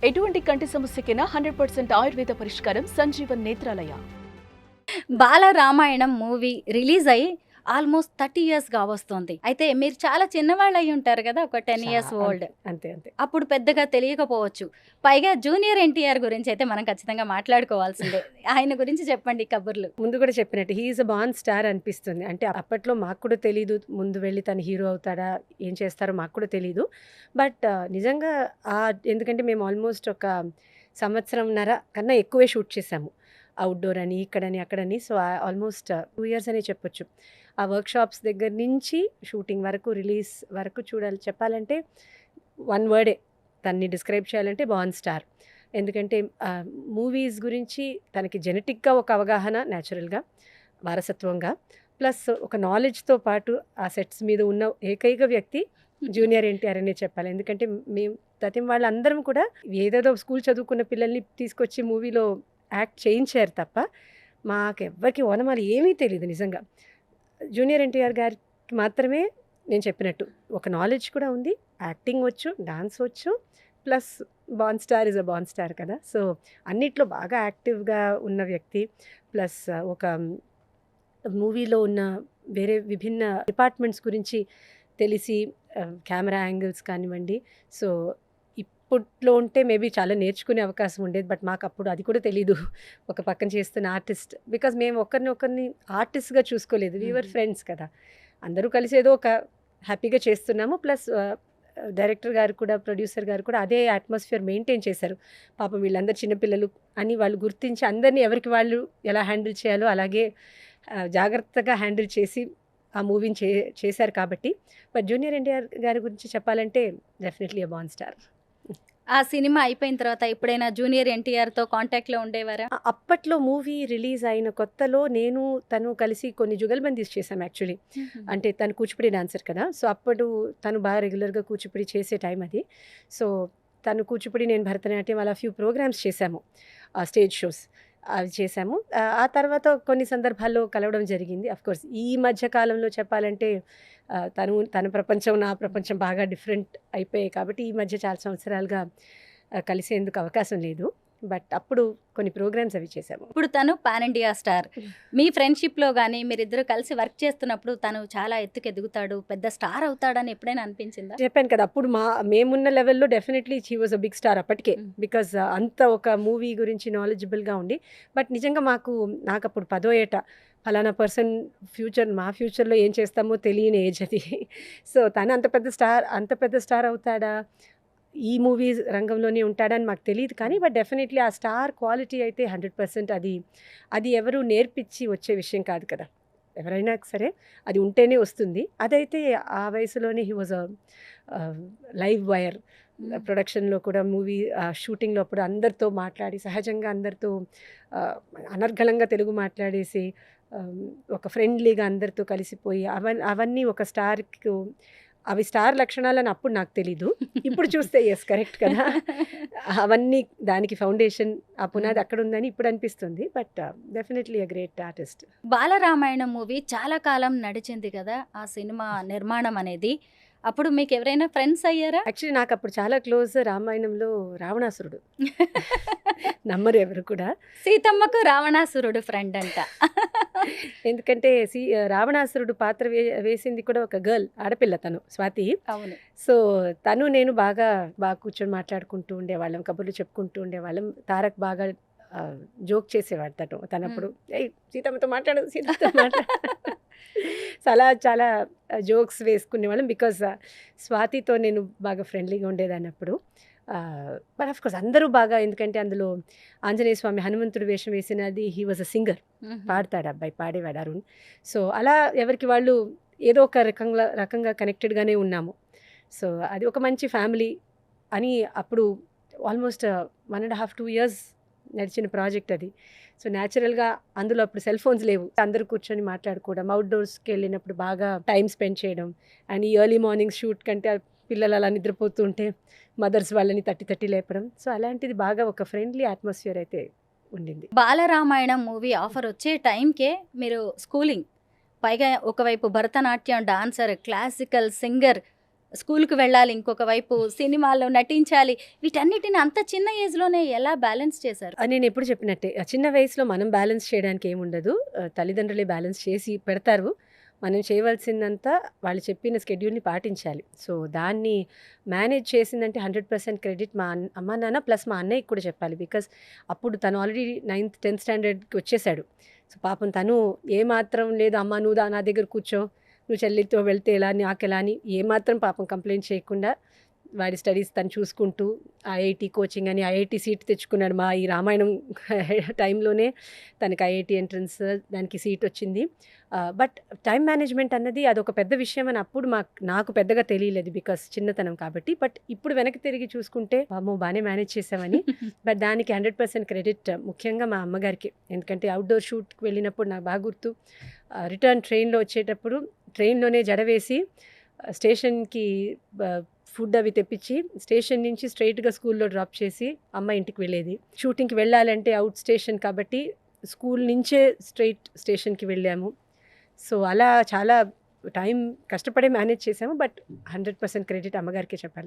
ఎటువంటి కంటి సమస్యకైనా 100% ఆయుర్వేద పరిష్కారం సంజీవన్ నేత్రాలయ. బాల రామాయణం మూవీ రిలీజ్ అయ్యి ఆల్మోస్ట్ 30 ఇయర్స్ కావస్తుంది. అయితే మీరు చాలా చిన్నవాళ్ళు అయి ఉంటారు కదా, ఒక 10 ఇయర్స్ ఓల్డ్. అంతే అంతే. అప్పుడు పెద్దగా తెలియకపోవచ్చు. పైగా జూనియర్ ఎన్టీఆర్ గురించి అయితే మనం ఖచ్చితంగా మాట్లాడుకోవాల్సిందే. ఆయన గురించి చెప్పండి కబుర్లు. ముందు కూడా చెప్పినట్టు హీఈస్ అ బాన్ స్టార్ అనిపిస్తుంది. అంటే అప్పట్లో మాకు కూడా తెలీదు ముందు వెళ్ళి తను హీరో అవుతాడా ఏం చేస్తారో మాకు కూడా తెలీదు. బట్ నిజంగా ఎందుకంటే మేము ఆల్మోస్ట్ ఒక సంవత్సరంన్నర కన్నా ఎక్కువే షూట్ చేసాము. అవుట్డోర్ అని ఇక్కడని అక్కడని. సో ఆల్మోస్ట్ 2 ఇయర్స్ అనే చెప్పొచ్చు. ఆ వర్క్షాప్స్ దగ్గర నుంచి షూటింగ్ వరకు రిలీజ్ వరకు చెప్పాలంటే వన్ వర్డే తన్ని డిస్క్రైబ్ చేయాలంటే బాన్ స్టార్. ఎందుకంటే మూవీస్ గురించి తనకి జెనెటిక్గా ఒక అవగాహన, న్యాచురల్గా వారసత్వంగా, ప్లస్ ఒక నాలెడ్జ్తో పాటు ఆ సెట్స్ మీద ఉన్న ఏకైక వ్యక్తి జూనియర్ ఎన్టీఆర్ అనే చెప్పాలి. ఎందుకంటే మేము ప్రతి వాళ్ళందరం కూడా ఏదేదో స్కూల్ చదువుకున్న పిల్లల్ని తీసుకొచ్చి మూవీలో యాక్ట్ చేయించారు తప్ప మాకెవ్వరికి ఓనమాలు ఏమీ తెలియదు. నిజంగా జూనియర్ ఎన్టీఆర్ గారికి మాత్రమే నేను చెప్పినట్టు ఒక నాలెడ్జ్ కూడా ఉంది, యాక్టింగ్ వచ్చు, డాన్స్ వచ్చు, plus born star is a born star కదా. సో అన్నిట్లో బాగా యాక్టివ్గా ఉన్న వ్యక్తి, ప్లస్ ఒక మూవీలో ఉన్న వేరే విభిన్న డిపార్ట్మెంట్స్ గురించి తెలిసి కెమెరా యాంగిల్స్ కానివ్వండి. సో ఇప్పట్లో ఉంటే మేబీ చాలా నేర్చుకునే అవకాశం ఉండేది. బట్ మాకు అప్పుడు అది కూడా తెలీదు. ఒక పక్కన చేస్తున్న ఆర్టిస్ట్, బికాజ్ మేము ఒకరిని ఆర్టిస్ట్గా చూసుకోలేదు. వీవర్ ఫ్రెండ్స్ కదా, అందరూ కలిసి ఏదో ఒక హ్యాపీగా చేస్తున్నాము. ప్లస్ డైరెక్టర్ గారు కూడా, ప్రొడ్యూసర్ గారు కూడా అదే అట్మాస్ఫియర్ మెయింటైన్ చేశారు. పాపం వీళ్ళందరూ చిన్నపిల్లలు అని వాళ్ళు గుర్తించి అందరినీ ఎవరికి వాళ్ళు ఎలా హ్యాండిల్ చేయాలో అలాగే జాగ్రత్తగా హ్యాండిల్ చేసి ఆ మూవీని చేశారు కాబట్టి. బట్ జూనియర్ ఎన్టీఆర్ గారి గురించి చెప్పాలంటే డెఫినెట్లీ అ బాన్ స్టార్. ఆ సినిమా అయిపోయిన తర్వాత ఎప్పుడైనా జూనియర్ ఎన్టీఆర్తో కాంటాక్ట్లో ఉండేవారా? అప్పట్లో మూవీ రిలీజ్ అయిన కొత్తలో నేను తను కలిసి కొన్ని జుగల్బందీస్ చేశాం యాక్చువల్లీ. అంటే తను కూచిపూడి డాన్సర్ కదా. సో అప్పుడు తను బాగా రెగ్యులర్గా కూచిపూడి చేసే టైం అది. సో తను కూచిపూడి, నేను భరతనాట్యం, అలా ఫ్యూ ప్రోగ్రామ్స్ చేశాము, స్టేజ్ షోస్ అవి చేశాము. ఆ తర్వాత కొన్ని సందర్భాల్లో కలవడం జరిగింది. అఫ్కోర్స్ ఈ మధ్య కాలంలో చెప్పాలంటే తన ప్రపంచం, నా ప్రపంచం బాగా డిఫరెంట్ అయిపోయాయి కాబట్టి ఈ మధ్య చాలా సంవత్సరాలుగా కలిసేందుకు అవకాశం లేదు. బట్ అప్పుడు కొన్ని ప్రోగ్రామ్స్ అవి చేశాము. ఇప్పుడు తను పాన్ ఇండియా స్టార్. మీ ఫ్రెండ్షిప్లో కానీ మీరిద్దరు కలిసి వర్క్ చేస్తున్నప్పుడు తను చాలా ఎత్తుకు ఎదుగుతాడు, పెద్ద స్టార్ అవుతాడని ఎప్పుడైనా అనిపించిందా? చెప్పాను కదా, అప్పుడు మేమున్న లెవెల్లో definitely she was a big star అప్పటికే. బికాజ్ అంత ఒక మూవీ గురించి నాలెడ్జబుల్గా ఉండి. బట్ నిజంగా నాకు అప్పుడు 10వ ఏట ఫలానా పర్సన్ మా ఫ్యూచర్లో ఏం చేస్తామో తెలియని ఏజ్ అది. సో తను అంత పెద్ద స్టార్ అవుతాడా, ఈ మూవీ రంగంలోనే ఉంటాడని మాకు తెలియదు. కానీ బట్ డెఫినెట్లీ ఆ స్టార్ క్వాలిటీ అయితే 100% అది ఎవరు నేర్పించి వచ్చే విషయం కాదు కదా. ఎవరైనా సరే అది ఉంటేనే వస్తుంది. అదైతే ఆ వయసులోనే హీ వాజ్ లైవ్ వైర్. ప్రొడక్షన్లో కూడా మూవీ షూటింగ్లో అప్పుడు అందరితో మాట్లాడి, సహజంగా అందరితో అనర్గళంగా తెలుగు మాట్లాడేసి, ఒక ఫ్రెండ్లీగా అందరితో కలిసిపోయి అవన్నీ ఒక స్టార్కి అవి స్టార్ లక్షణాలని అప్పుడు నాకు తెలీదు. ఇప్పుడు చూస్తే ఎస్ కరెక్ట్ కదా, అవన్నీ దానికి ఫౌండేషన్, ఆ పునాది అక్కడ ఉందని ఇప్పుడు అనిపిస్తుంది. But definitely a great artist. Balaramayanam movie చాలా కాలం నడిచింది కదా ఆ సినిమా నిర్మాణం అనేది. అప్పుడు మీకు ఎవరైనా ఫ్రెండ్స్ అయ్యారా? యాక్చువల్లీ నాకు అప్పుడు చాలా క్లోజ్ రామాయణంలో రావణాసురుడు. నమ్మరు ఎవరు కూడా. సీతమ్మకు రావణాసురుడు ఫ్రెండ్ అంట. ఎందుకంటే రావణాసురుడు పాత్ర వేసింది కూడా ఒక గర్ల్, ఆడపిల్ల, తను స్వాతి. అవును. సో నేను బాగా కూర్చొని మాట్లాడుకుంటూ ఉండేవాళ్ళం, కబుర్లు చెప్పుకుంటూ ఉండేవాళ్ళం. తారక్ బాగా జోక్ చేసేవాడు తనప్పుడు, సీతమ్మతో మాట్లాడు. చాలా జోక్స్ వేసుకునేవాళ్ళం. బికాజ్ స్వాతితో నేను బాగా ఫ్రెండ్లీగా ఉండేదాన్ని అప్పుడు. బట్ ఆఫ్ కోర్స్ అందరూ బాగా, ఎందుకంటే అందులో ఆంజనేయ స్వామి హనుమంతుడు వేషం వేసినది, హీ వాజ్ అ సింగర్, పాడతాడు అబ్బాయి, పాడేవాడు అరుణ్. సో అలా ఎవరికి వాళ్ళు ఏదో ఒక రకంగా కనెక్టెడ్గానే ఉన్నాము. సో అది ఒక మంచి ఫ్యామిలీ అని అప్పుడు ఆల్మోస్ట్ 1.5-2 years నడిచిన ప్రాజెక్ట్ అది. సో న్యాచురల్గా అందులో అప్పుడు సెల్ ఫోన్స్ లేవు, అందరూ కూర్చొని మాట్లాడుకోవడం, అవుట్డోర్స్కి వెళ్ళినప్పుడు బాగా టైం స్పెండ్ చేయడం. అండ్ ఈ ఎర్లీ మార్నింగ్ షూట్ కంటే పిల్లలు అలా నిద్రపోతూ ఉంటే మదర్స్ వాళ్ళని తట్టి లేపడం. సో అలాంటిది బాగా ఒక ఫ్రెండ్లీ అట్మాస్ఫియర్ అయితే ఉండింది. బాలరామాయణం మూవీ ఆఫర్ వచ్చే టైంకే మీరు స్కూలింగ్, పైగా ఒకవైపు భరతనాట్యం డాన్సర్, క్లాసికల్ సింగర్, స్కూల్కి వెళ్ళాలి, ఇంకొక వైపు సినిమాల్లో నటించాలి. వీటన్నిటిని అంత చిన్న ఏజ్లోనే ఎలా బ్యాలెన్స్ చేశారు? నేను ఎప్పుడు చెప్పినట్టే చిన్న వయసులో మనం బ్యాలెన్స్ చేయడానికి ఏముండదు. తల్లిదండ్రులే బ్యాలెన్స్ చేసి పెడతారు. మనం చేయవలసిందంతా వాళ్ళు చెప్పిన స్కెడ్యూల్ని పాటించాలి. సో దాన్ని మేనేజ్ చేసిందంటే 100% క్రెడిట్ మా అమ్మ నాన్న ప్లస్ మా అన్నయ్యకి కూడా చెప్పాలి. బికాస్ అప్పుడు తను ఆల్రెడీ 9th 10th స్టాండర్డ్కి వచ్చేసాడు. సో పాపం తను ఏమాత్రం లేదు, అమ్మ నువ్వు నా దగ్గర కూర్చో, నువ్వు చెల్లితో వెళ్తే ఎలా నాకెలా అని ఏమాత్రం పాపం కంప్లైంట్ చేయకుండా వాడి స్టడీస్ తను చూసుకుంటూ ఐఐటి కోచింగ్ అని ఐఐటి సీట్ తెచ్చుకున్నాడు. మా ఈ రామాయణం టైంలోనే తనకి ఐఐటి ఎంట్రన్స్ దానికి సీట్ వచ్చింది. బట్ టైం మేనేజ్మెంట్ అన్నది అదొక పెద్ద విషయం అని అప్పుడు నాకు పెద్దగా తెలియలేదు, బికాస్ చిన్నతనం కాబట్టి. బట్ ఇప్పుడు వెనక్కి తిరిగి చూసుకుంటే అమ్మో బాగానే మేనేజ్ చేసామని. బట్ దానికి 100% క్రెడిట్ ముఖ్యంగా మా అమ్మగారికి. ఎందుకంటే అవుట్డోర్ షూట్కి వెళ్ళినప్పుడు నాకు బాగా గుర్తు, రిటర్న్ ట్రైన్లో వచ్చేటప్పుడు ట్రైన్లోనే జడవేసి స్టేషన్కి ఫుడ్ అవి తెప్పించి స్టేషన్ నుంచి స్ట్రైట్గా స్కూల్లో డ్రాప్ చేసి అమ్మ ఇంటికి వెళ్ళేది. షూటింగ్కి వెళ్ళాలంటే అవుట్ స్టేషన్ కాబట్టి స్కూల్ నుంచే స్ట్రైట్ స్టేషన్కి వెళ్ళాము. సో అలా చాలా టైం కష్టపడే మేనేజ్ చేసాము. బట్ 100% క్రెడిట్ అమ్మగారికే చెప్పాలి.